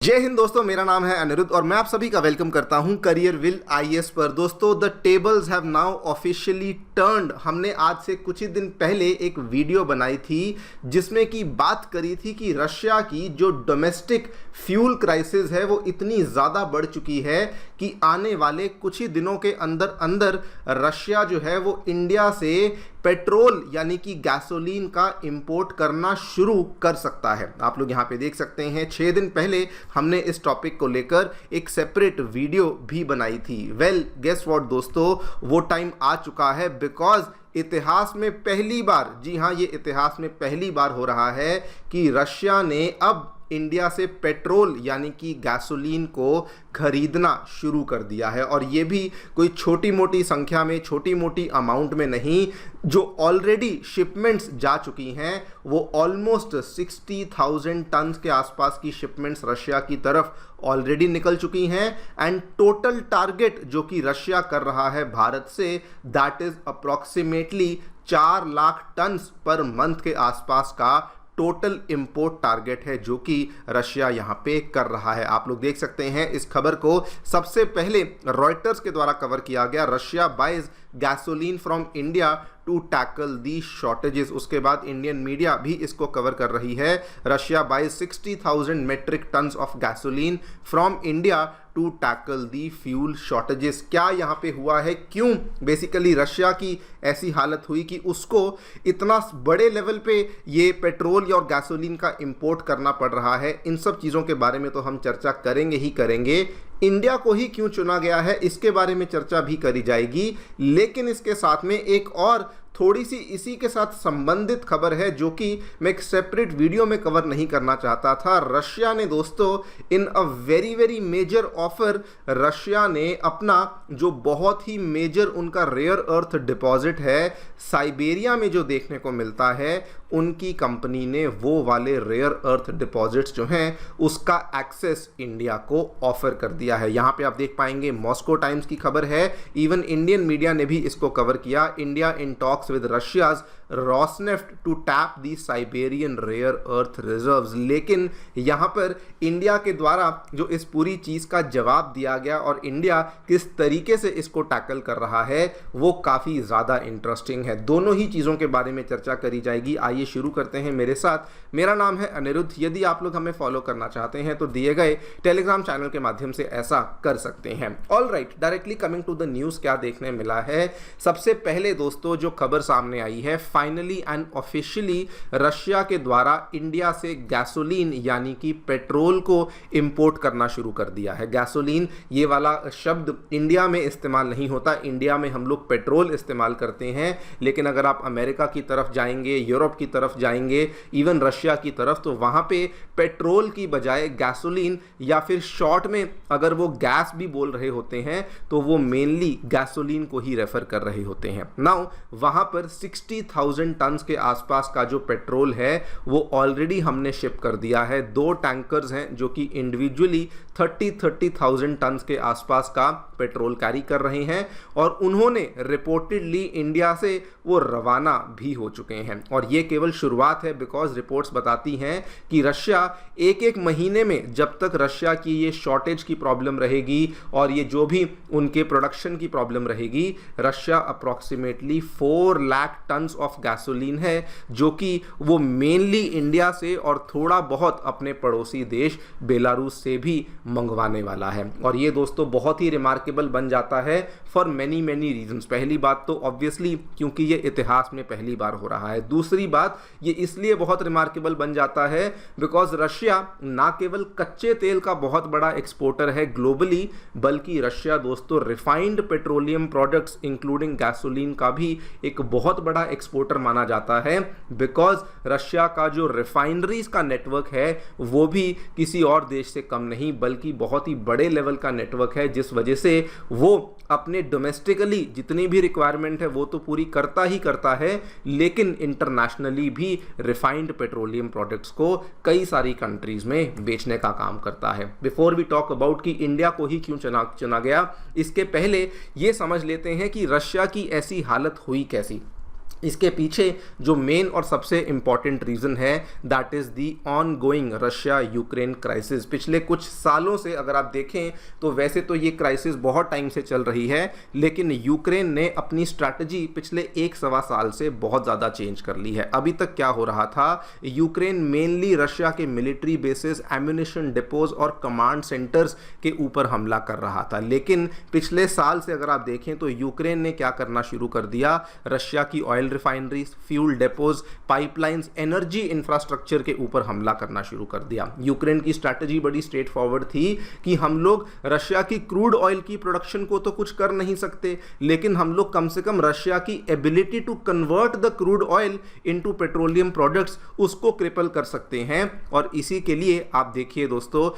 जय हिंद दोस्तों, मेरा नाम है अनिरुद्ध और मैं आप सभी का वेलकम करता हूं करियर विल आईएएस पर। दोस्तों, the tables have now officially turned. हमने आज से कुछ ही दिन पहले एक वीडियो बनाई थी जिसमें कि बात करी थी कि रशिया की जो डोमेस्टिक फ्यूल क्राइसिस है वो इतनी ज़्यादा बढ़ चुकी है कि आने वाले कुछ ही दिनों के अंदर अंदर रशिया जो है वो इंडिया से पेट्रोल यानी कि गैसोलीन का इंपोर्ट करना शुरू कर सकता है। आप लोग यहाँ पे देख सकते हैं 6 दिन पहले हमने इस टॉपिक को लेकर एक सेपरेट वीडियो भी बनाई थी। वेल गेस व्हाट दोस्तों, वो टाइम आ चुका है बिकॉज इतिहास में पहली बार, जी हाँ, ये इतिहास में पहली बार हो रहा है कि रशिया ने अब इंडिया से पेट्रोल यानी कि गैसोलीन को खरीदना शुरू कर दिया है। और ये भी कोई छोटी मोटी संख्या में, छोटी मोटी अमाउंट में नहीं। जो ऑलरेडी शिपमेंट्स जा चुकी हैं वो ऑलमोस्ट 60,000 टन के आसपास की शिपमेंट्स रशिया की तरफ ऑलरेडी निकल चुकी हैं। एंड टोटल टारगेट जो कि रशिया कर रहा है भारत से, that is approximately 4 lakh ton per month के आसपास का टोटल इंपोर्ट टारगेट है जो कि रशिया यहां पे कर रहा है। आप लोग देख सकते हैं इस खबर को सबसे पहले रॉयटर्स के द्वारा कवर किया गया। Russia buys gasoline from India to tackle the shortages. उसके बाद इंडियन मीडिया भी इसको कवर कर रही है। Russia buys 60,000 metric tons of gasoline from India to tackle the fuel shortages. क्या यहाँ पे हुआ है, क्यों बेसिकली रशिया की ऐसी हालत हुई कि उसको इतना बड़े लेवल पे ये पेट्रोल और गैसोलीन का इंपोर्ट करना पड़ रहा है, इन सब चीज़ों के बारे में तो हम चर्चा करेंगे ही करेंगे। इंडिया को ही क्यों चुना गया है इसके बारे में चर्चा भी करी जाएगी। लेकिन इसके साथ में एक और थोड़ी सी इसी के साथ संबंधित खबर है जो कि मैं एक सेपरेट वीडियो में कवर नहीं करना चाहता था। रशिया ने दोस्तों in a very very major offer, Russia ने अपना जो बहुत ही मेजर उनका रेयर अर्थ डिपॉजिट है साइबेरिया में जो देखने को मिलता है, उनकी कंपनी ने वो वाले रेयर अर्थ डिपॉजिट्स जो हैं उसका एक्सेस इंडिया को ऑफर कर दिया है। यहाँ पे आप देख पाएंगे मॉस्को टाइम्स की खबर है, इवन इंडियन मीडिया ने भी इसको कवर किया। India in talks with Russia's Rosneft to tap the Siberian rare earth reserves। लेकिन यहाँ पर इंडिया के द्वारा जो इस पूरी चीज़ का जवाब दिया गया और इंडिया किस तरीके से इसको टैकल कर रहा है वो काफ़ी ज़्यादा इंटरेस्टिंग है। दोनों ही चीज़ों के बारे में चर्चा करी जाएगी। आइए शुरू करते हैं मेरे साथ। मेरा नाम है अनिरुद्ध। यदि आप लोग हमें फॉलो करना चाहते हैं तो दिए गए टेलीग्राम चैनल के माध्यम से ऐसा कर सकते हैं। All right, directly coming to the news, क्या देखने मिला है। सबसे पहले दोस्तों जो खबर सामने आई है, फाइनली एंड ऑफिशियली रशिया के द्वारा इंडिया से गैसोलीन यानी कि पेट्रोल को इंपोर्ट करना शुरू कर दिया है। गैसोलीन ये वाला शब्द इंडिया में इस्तेमाल नहीं होता। इंडिया में हम लोग पेट्रोल इस्तेमाल करते हैं, लेकिन अगर आप अमेरिका की तरफ जाएंगे, यूरोप की तरफ जाएंगे, इवन रशिया की तरफ, तो वहां पे पेट्रोल की बजाय गैसोलीन या फिर शॉर्ट में अगर वो गैस भी बोल रहे होते हैं तो वो मेनली गैसोलीन को ही रेफर कर रहे होते हैं। नाउ वहां पर 60,000 टन के आसपास का जो पेट्रोल है वो ऑलरेडी हमने शिप कर दिया है। 2 टैंकर्स हैं जो कि इंडिविजुअली 30,000 टन के आसपास का पेट्रोल कैरी कर रहे हैं और उन्होंने रिपोर्टेडली इंडिया से वो रवाना भी हो चुके हैं। और ये केवल शुरुआत है बिकॉज रिपोर्ट्स बताती हैं कि रशिया एक महीने में, जब तक रशिया की ये शॉर्टेज की प्रॉब्लम रहेगी और ये जो भी उनके प्रोडक्शन की प्रॉब्लम रहेगी, Russia approximately 4 lakh ton of gasoline है जो कि वो मेनली इंडिया से और थोड़ा बहुत अपने पड़ोसी देश बेलारूस से भी मंगवाने वाला है। और ये दोस्तों बहुत ही रिमार्केबल बन जाता है फॉर मेनी रीजंस। पहली बात तो ऑब्वियसली क्योंकि ये इतिहास में पहली बार हो रहा है। दूसरी बात, ये इसलिए बहुत रिमार्केबल बन जाता है बिकॉज रशिया ना केवल कच्चे तेल का बहुत बड़ा एक्सपोर्टर है ग्लोबली, बल्कि रशिया दोस्तों refined petroleum products including gasoline का भी एक बहुत बड़ा एक्सपोर्टर माना जाता है। बिकॉज रशिया का जो रिफाइनरीज का नेटवर्क है वो भी किसी और देश से कम नहीं बल्कि बहुत ही बड़े लेवल का नेटवर्क है, जिस वजह से वो अपने डोमेस्टिकली जितनी भी रिक्वायरमेंट है वो तो पूरी करता ही करता है, लेकिन इंटरनेशनली भी रिफाइंड पेट्रोलियम प्रोडक्ट्स को कई सारी कंट्रीज में बेचने का काम करता है। बिफोर वी टॉक अबाउट कि इंडिया को ही क्यों चुना गया, इसके पहले ये समझ लेते हैं कि रशिया की ऐसी हालत हुई कैसी। इसके पीछे जो मेन और सबसे इंपॉर्टेंट रीज़न है that is the on going Russia Ukraine crisis. पिछले कुछ सालों से अगर आप देखें तो वैसे तो ये क्राइसिस बहुत टाइम से चल रही है, लेकिन यूक्रेन ने अपनी स्ट्रैटेजी पिछले 1-1.25 साल से बहुत ज़्यादा चेंज कर ली है। अभी तक क्या हो रहा था, यूक्रेन मेनली रशिया के मिलिट्री बेसिस, एम्यूनिशन डिपोज और कमांड सेंटर्स के ऊपर हमला कर रहा था, लेकिन पिछले साल से अगर आप देखें तो यूक्रेन ने क्या करना शुरू कर दिया, रशिया की oil refineries, fuel depots, pipelines, energy infrastructure के ऊपर हमला करना शुरू कर दिया। यूक्रेन की स्ट्रैटेजी बड़ी स्ट्रेट फॉरवर्ड थी कि हम लोग रशिया की क्रूड ऑयल की प्रोडक्शन को तो कुछ कर नहीं सकते, लेकिन हम लोग कम से कम रशिया की ability to convert the crude oil into petroleum products उसको क्रिपल कर सकते हैं। और इसी के लिए आप देखिए दोस्तों,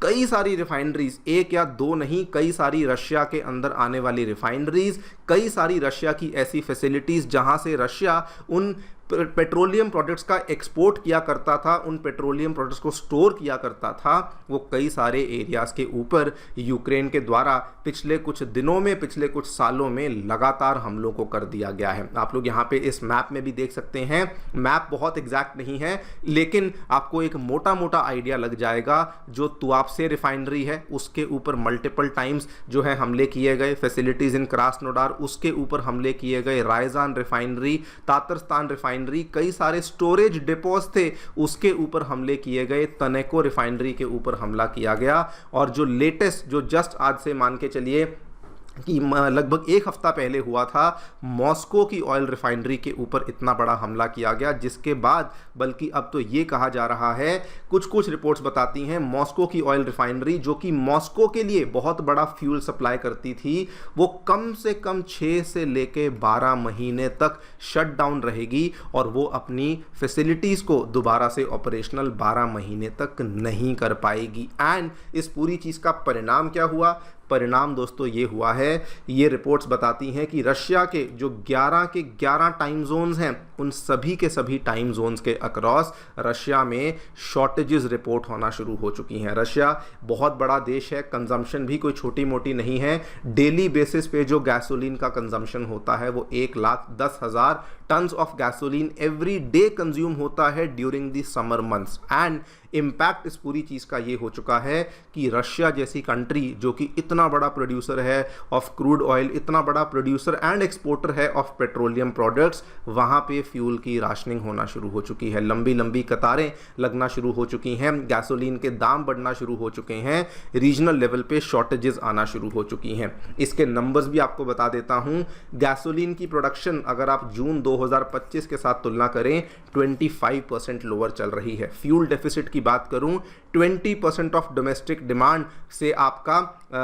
कई सारी रिफाइनरीज, एक या दो नहीं, कई सारी रशिया के अंदर आने वाली रिफाइनरीज, कई सारी रशिया की ऐसी फैसिलिटीज जहां से रशिया उन पेट्रोलियम प्रोडक्ट्स का एक्सपोर्ट किया करता था, उन पेट्रोलियम प्रोडक्ट्स को स्टोर किया करता था, वो कई सारे एरियाज़ के ऊपर यूक्रेन के द्वारा पिछले कुछ दिनों में, पिछले कुछ सालों में लगातार हमलों को कर दिया गया है। आप लोग यहाँ पे इस मैप में भी देख सकते हैं, मैप बहुत एग्जैक्ट नहीं है, लेकिन आपको एक मोटा मोटा आइडिया लग जाएगा। जो तुआप्से रिफाइनरी है उसके ऊपर मल्टीपल टाइम्स जो है हमले किए गए, फैसिलिटीज़ इन क्रास्नोडार उसके ऊपर हमले किए गए, रायजान रिफाइनरी, तातरस्तान रिफाइनरी, कई सारे स्टोरेज डिपोज थे उसके ऊपर हमले किए गए, तनेको रिफाइनरी के ऊपर हमला किया गया। और जो लेटेस्ट, जो जस्ट आज से मान के चलिए कि लगभग 1 हफ्ता पहले हुआ था, मॉस्को की ऑयल रिफाइनरी के ऊपर इतना बड़ा हमला किया गया, जिसके बाद बल्कि अब तो ये कहा जा रहा है, कुछ रिपोर्ट्स बताती हैं, मॉस्को की ऑयल रिफाइनरी जो कि मॉस्को के लिए बहुत बड़ा फ्यूल सप्लाई करती थी, वो कम से कम 6 से लेके 12 महीने तक शट डाउन रहेगी और वो अपनी फैसिलिटीज़ को दोबारा से ऑपरेशनल 12 महीने तक नहीं कर पाएगी। एंड इस पूरी चीज़ का परिणाम क्या हुआ? परिणाम दोस्तों ये हुआ है, ये रिपोर्ट्स बताती हैं कि रशिया के जो 11 के 11 टाइम जोन्स हैं, उन सभी के सभी टाइम जोन्स के अक्रॉस रशिया में शॉर्टेजेस रिपोर्ट होना शुरू हो चुकी हैं। रशिया बहुत बड़ा देश है, कंजम्पशन भी कोई छोटी मोटी नहीं है। डेली बेसिस पे जो गैसोलीन का कंजम्पशन होता है वो 1,10,000 turns of gasoline every day consume होता है during the summer months. And impact इस पूरी चीज़ का ये हो चुका है कि रशिया जैसी कंट्री जो कि इतना बड़ा प्रोड्यूसर है ऑफ क्रूड ऑयल, इतना बड़ा प्रोड्यूसर एंड एक्सपोर्टर है ऑफ पेट्रोलियम प्रोडक्ट्स, वहाँ पे फ्यूल की राशनिंग होना शुरू हो चुकी है, लंबी लंबी कतारें लगना शुरू हो चुकी हैं, गैसोलीन के दाम बढ़ना शुरू हो चुके हैं, रीजनल लेवल पे शॉर्टेजेस आना शुरू हो चुकी हैं। इसके नंबर्स भी आपको बता देता हूँ। गैसोलीन की प्रोडक्शन अगर आप जून 2025 के साथ तुलना करें 25% लोअर चल रही है। फ्यूल डेफिसिट की बात करूं 20% ऑफ डोमेस्टिक डिमांड से आपका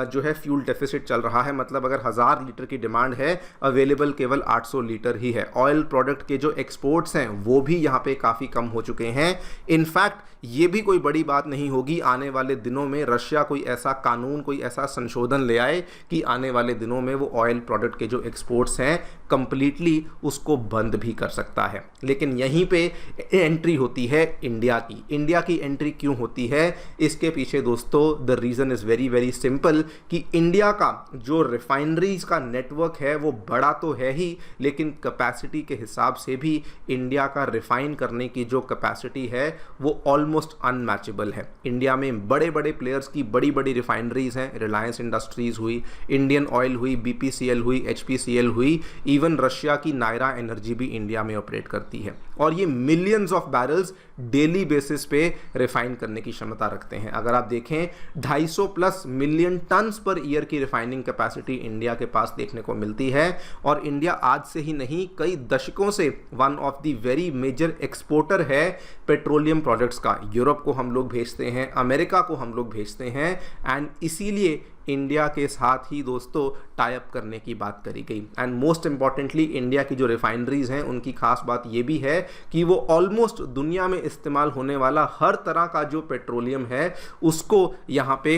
जो है फ्यूल डेफिसिट चल रहा है, मतलब अगर 1000 लीटर की डिमांड है, अवेलेबल केवल 800 लीटर ही है। ऑयल प्रोडक्ट के जो एक्सपोर्ट्स हैं वो भी यहाँ पे काफ़ी कम हो चुके हैं। इनफैक्ट ये भी कोई बड़ी बात नहीं होगी आने वाले दिनों में रशिया कोई ऐसा कानून, कोई ऐसा संशोधन ले आए कि आने वाले दिनों में वो ऑयल प्रोडक्ट के जो एक्सपोर्ट्स हैं कंप्लीटली उसको बंद भी कर सकता है। लेकिन यहीं पे एंट्री होती है इंडिया की। इंडिया की एंट्री क्यों होती है? इसके पीछे दोस्तों the reason is very very simple कि इंडिया का जो रिफाइनरीज का नेटवर्क है वो बड़ा तो है ही, लेकिन कैपेसिटी के हिसाब से भी इंडिया का रिफाइन करने की जो कैपेसिटी है वो ऑलमोस्ट अनमैचेबल है। इंडिया में बड़े बड़े प्लेयर्स की बड़ी बड़ी रिफाइनरीज हैं, रिलायंस इंडस्ट्रीज़ हुई, इंडियन ऑयल हुई, BPCL हुई, HPCL हुई, इवन रशिया की नायरा एनर्जी भी इंडिया में ऑपरेट करती है और ये millions of barrels daily basis पे रिफाइन करने की क्षमता रखते हैं। अगर आप देखें 250+ मिलियन टन्स पर ईयर की रिफाइनिंग कैपेसिटी इंडिया के पास देखने को मिलती है और इंडिया आज से ही नहीं कई दशकों से one of the very major exporter है पेट्रोलियम प्रोडक्ट्स का। यूरोप को हम लोग भेजते हैं, अमेरिका को हम लोग भेजते हैं एंड इसीलिए इंडिया के साथ ही दोस्तों टाई अप करने की बात करी गई। एंड मोस्ट इंपॉर्टेंटली इंडिया की जो रिफाइनरीज हैं उनकी खास बात ये भी है कि वो ऑलमोस्ट दुनिया में इस्तेमाल होने वाला हर तरह का जो पेट्रोलियम है उसको यहाँ पे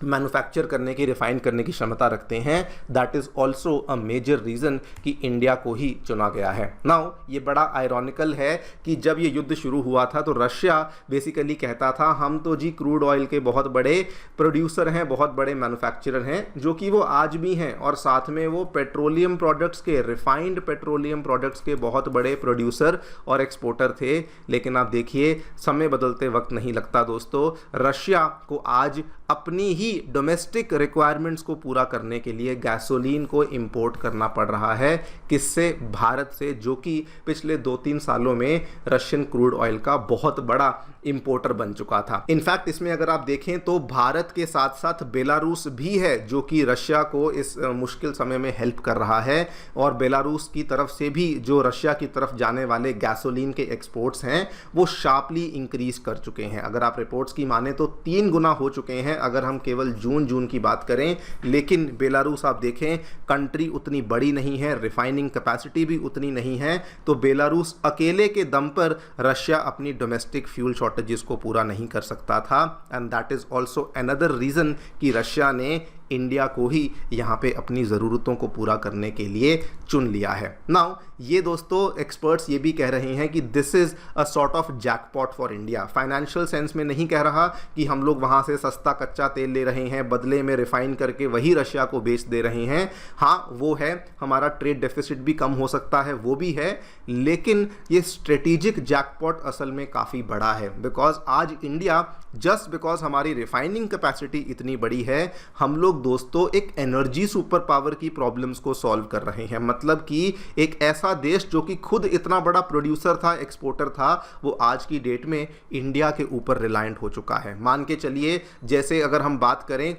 मैन्युफैक्चर करने की, रिफाइन करने की क्षमता रखते हैं। That is also a major reason कि इंडिया को ही चुना गया है। नाउ ये बड़ा आयरॉनिकल है कि जब ये युद्ध शुरू हुआ था तो रशिया बेसिकली कहता था हम तो जी क्रूड ऑयल के बहुत बड़े प्रोड्यूसर हैं, बहुत बड़े मैन्युफैक्चरर हैं, जो कि वो आज भी हैं, और साथ में वो पेट्रोलियम प्रोडक्ट्स के, रिफाइंड पेट्रोलियम प्रोडक्ट्स के बहुत बड़े प्रोड्यूसर और एक्सपोर्टर थे। लेकिन आप देखिए समय बदलते वक्त नहीं लगता दोस्तों, रशिया को आज अपनी ही डोमेस्टिक रिक्वायरमेंट्स को पूरा करने के लिए गैसोलीन को इंपोर्ट करना पड़ रहा है। किससे? भारत से, जो कि पिछले 2-3 सालों में रशियन क्रूड ऑयल का बहुत बड़ा इंपोर्टर बन चुका था। इनफैक्ट इसमें अगर आप देखें तो भारत के साथ साथ बेलारूस भी है, जो कि रशिया को इस मुश्किल समय में हेल्प कर रहा है, और बेलारूस की तरफ से भी जो रशिया की तरफ जाने वाले गैसोलीन के एक्सपोर्ट्स हैं वो शार्पली इंक्रीज कर चुके हैं। अगर आप रिपोर्ट्स की माने तो 3 गुना हो चुके हैं अगर हम केवल जून की बात करें। लेकिन बेलारूस आप देखें, कंट्री उतनी बड़ी नहीं है, रिफाइनिंग कैपेसिटी भी उतनी नहीं है, तो बेलारूस अकेले के दम पर रशिया अपनी डोमेस्टिक फ्यूल शॉर्टेजेस को पूरा नहीं कर सकता था। And that is also another reason कि रशिया ने इंडिया को ही यहाँ पे अपनी ज़रूरतों को पूरा करने के लिए चुन लिया है। नाउ ये दोस्तों एक्सपर्ट्स ये भी कह रहे हैं कि this is a sort of jackpot for India. Financial sense में नहीं कह रहा कि हम लोग वहाँ से सस्ता कच्चा तेल ले रहे हैं, बदले में रिफाइन करके वही रशिया को बेच दे रहे हैं। हाँ वो है, हमारा ट्रेड डेफिसिट भी कम हो सकता है, वो भी है, लेकिन ये स्ट्रेटेजिक जैकपॉट असल में काफ़ी बड़ा है। बिकॉज आज इंडिया, जस्ट बिकॉज हमारी रिफाइनिंग कैपेसिटी इतनी बड़ी है, हम लोग दोस्तों एक एनर्जी सुपर पावर की प्रॉब्लम्स को सॉल्व कर रहे हैं। मतलब कि एक ऐसा देश जो कि खुद इतना बड़ा प्रोड्यूसर था, एक्सपोर्टर था, वो आज की डेट में इंडिया के ऊपर रिलायंट हो चुका है। मान के चलिए, जैसे अगर हम बात करें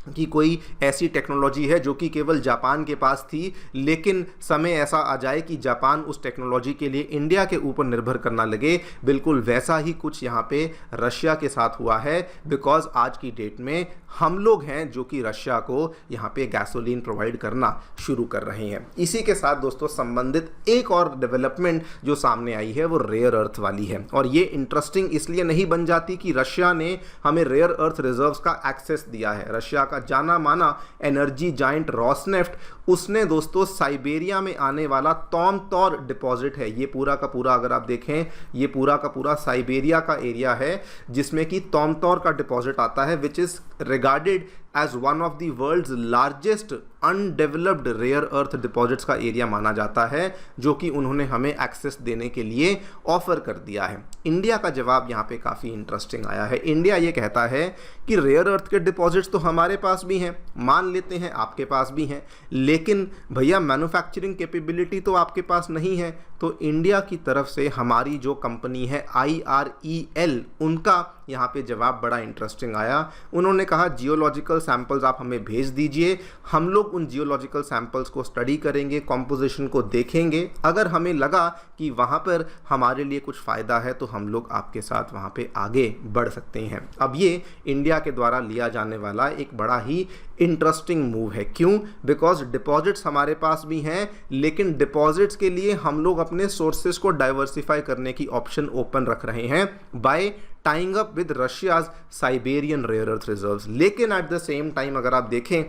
कि कोई ऐसी टेक्नोलॉजी है जो कि केवल जापान के पास थी, लेकिन समय ऐसा आ जाए कि जापान उस टेक्नोलॉजी के लिए इंडिया के ऊपर निर्भर करना लगे, बिल्कुल वैसा ही कुछ यहाँ पे रशिया के साथ हुआ है। बिकॉज आज की डेट में हम लोग हैं जो कि रशिया को यहाँ पे गैसोलीन प्रोवाइड करना शुरू कर रहे हैं। इसी के साथ दोस्तों संबंधित एक और डेवलपमेंट जो सामने आई है वो रेयर अर्थ वाली है, और ये इंटरेस्टिंग इसलिए नहीं बन जाती कि रशिया ने हमें रेयर अर्थ रिजर्व्स का एक्सेस दिया है। रशिया का जाना माना एनर्जी जाइंट रॉसनेफ्ट, उसने दोस्तों साइबेरिया में आने वाला तोमतौर डिपॉजिट है, ये पूरा का पूरा अगर आप देखें, ये पूरा का पूरा साइबेरिया का एरिया है जिसमें कि तोमतौर का डिपॉजिट आता है, which is regarded as one of the world's largest undeveloped rare earth deposits का एरिया माना जाता है, जो कि उन्होंने हमें एक्सेस देने के लिए ऑफर कर दिया है। इंडिया का जवाब यहाँ पे काफ़ी इंटरेस्टिंग आया है। इंडिया ये कहता है कि रेयर अर्थ के डिपॉजिट्स तो हमारे पास भी हैं, मान लेते हैं आपके पास भी हैं, लेकिन भैया मैन्युफैक्चरिंग कैपेबिलिटी तो आपके पास नहीं है। तो इंडिया की तरफ से हमारी जो कंपनी है IREL, उनका यहाँ पे जवाब बड़ा इंटरेस्टिंग आया। उन्होंने कहा जियोलॉजिकल सैंपल्स आप हमें भेज दीजिए, हम लोग उन जियोलॉजिकल सैंपल्स को स्टडी करेंगे, कॉम्पोजिशन को देखेंगे, अगर हमें लगा कि वहाँ पर हमारे लिए कुछ फ़ायदा है तो हम लोग आपके साथ वहाँ पे आगे बढ़ सकते हैं। अब ये इंडिया के द्वारा लिया जाने वाला एक बड़ा ही इंटरेस्टिंग मूव है। क्यों? बिकॉज डिपॉजिट्स हमारे पास भी हैं, लेकिन डिपॉजिट्स के लिए हम लोग अपने सोर्सेज को डाइवर्सिफाई करने की ऑप्शन ओपन रख रहे हैं by tying up with Russia's Siberian rare earth reserves. लेकिन एट द सेम टाइम अगर आप देखें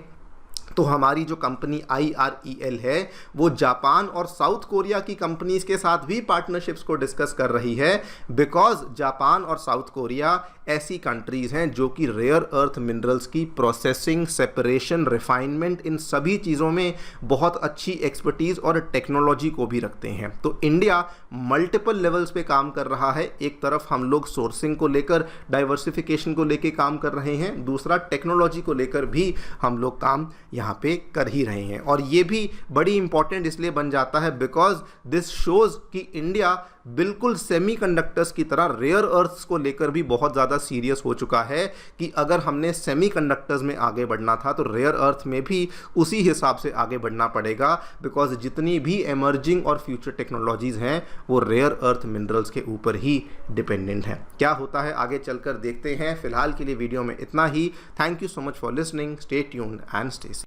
तो हमारी जो कंपनी IREL है वो जापान और साउथ कोरिया की कंपनीज के साथ भी पार्टनरशिप्स को डिस्कस कर रही है। बिकॉज जापान और साउथ कोरिया ऐसी कंट्रीज हैं जो कि रेयर अर्थ मिनरल्स की प्रोसेसिंग, सेपरेशन, रिफाइनमेंट, इन सभी चीज़ों में बहुत अच्छी एक्सपर्टीज़ और टेक्नोलॉजी को भी रखते हैं। तो इंडिया मल्टीपल लेवल्स पे काम कर रहा है। एक तरफ हम लोग सोर्सिंग को लेकर, डाइवर्सिफिकेशन को लेकर काम कर रहे हैं, दूसरा टेक्नोलॉजी को लेकर भी हम लोग काम यहाँ पे कर ही रहे हैं। और ये भी बड़ी इंपॉर्टेंट इसलिए बन जाता है बिकॉज दिस शोज कि इंडिया बिल्कुल सेमीकंडक्टर्स की तरह रेयर अर्थ्स को लेकर भी बहुत ज़्यादा सीरियस हो चुका है कि अगर हमने सेमीकंडक्टर्स में आगे बढ़ना था तो रेयर अर्थ में भी उसी हिसाब से आगे बढ़ना पड़ेगा। बिकॉज जितनी भी एमर्जिंग और फ्यूचर टेक्नोलॉजीज़ हैं वो रेयर अर्थ मिनरल्स के ऊपर ही डिपेंडेंट हैं। क्या होता है आगे चलकर देखते हैं। फिलहाल के लिए वीडियो में इतना ही। Thank you so much for listening. Stay tuned and stay